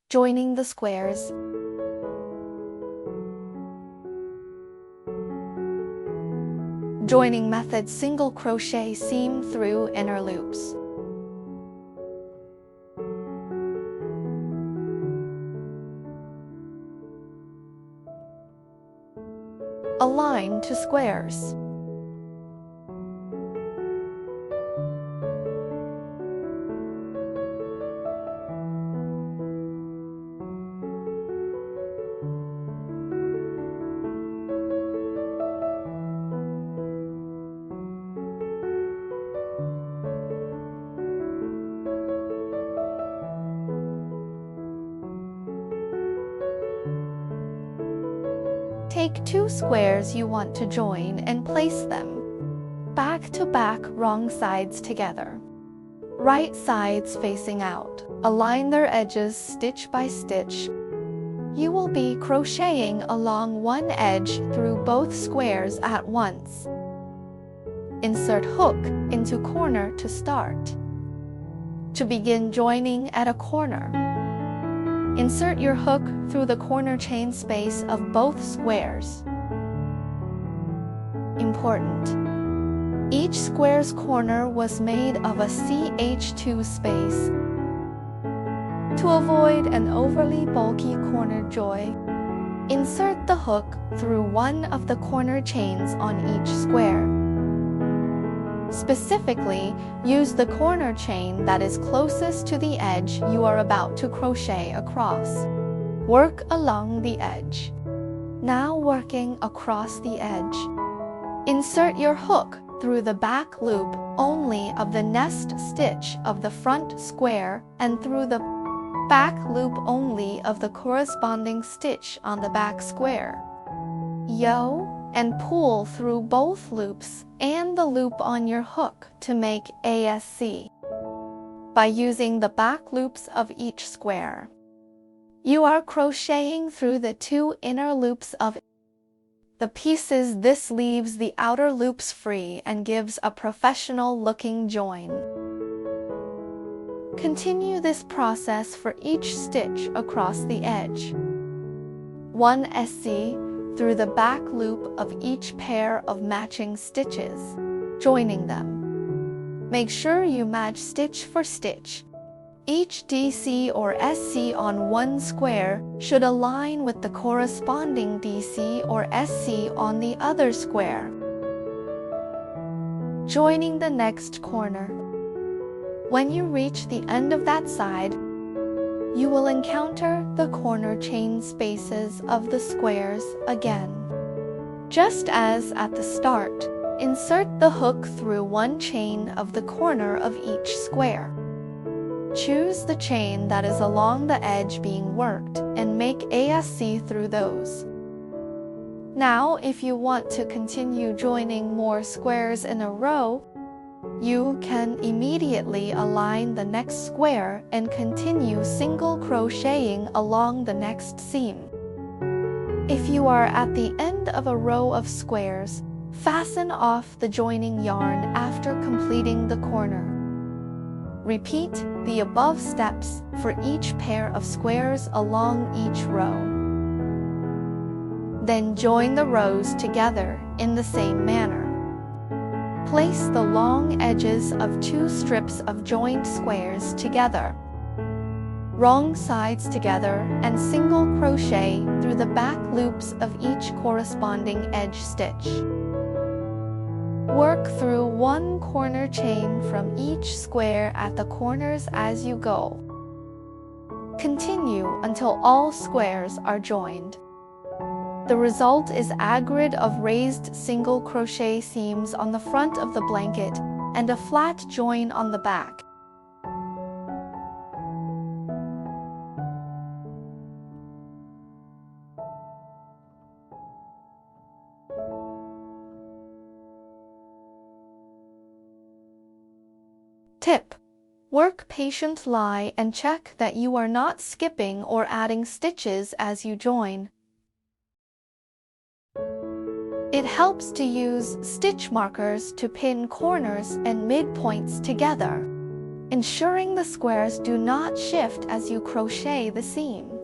Joining the squares. Joining method: single crochet seam through inner loops. Align to squares. Take two squares you want to join and place them back to back, wrong sides together, right sides facing out. Align their edges stitch by stitch. You will be crocheting along one edge through both squares at once. Insert hook into corner to start. To begin joining at a corner, insert your hook through the corner chain space of both squares. Important: each square's corner was made of a CH2 space. To avoid an overly bulky corner join, insert the hook through one of the corner chains on each square. Specifically, use the corner chain that is closest to the edge you are about to crochet across. Work along the edge. Now working across the edge. Insert your hook through the back loop only of the nest stitch of the front square and through the back loop only of the corresponding stitch on the back square. And pull through both loops and the loop on your hook to make ASC by using the back loops of each square. You are crocheting through the two inner loops of the pieces. This leaves the outer loops free and gives a professional looking join. Continue this process for each stitch across the edge. 1 SC through the back loop of each pair of matching stitches, joining them. Make sure you match stitch for stitch. Each DC or SC on one square should align with the corresponding DC or SC on the other square. Joining the next corner. When you reach the end of that side, you will encounter the corner chain spaces of the squares again. Just as at the start, insert the hook through one chain of the corner of each square. Choose the chain that is along the edge being worked and make ASC through those. Now, if you want to continue joining more squares in a row, you can immediately align the next square and continue single crocheting along the next seam. If you are at the end of a row of squares, fasten off the joining yarn after completing the corner. Repeat the above steps for each pair of squares along each row. Then join the rows together in the same manner. Place the long edges of two strips of joined squares together, wrong sides together, and single crochet through the back loops of each corresponding edge stitch. Work through one corner chain from each square at the corners as you go. Continue until all squares are joined. The result is a grid of raised single crochet seams on the front of the blanket and a flat join on the back. Tip: work patiently and check that you are not skipping or adding stitches as you join. It helps to use stitch markers to pin corners and midpoints together. ensuring the squares do not shift as you crochet the seam.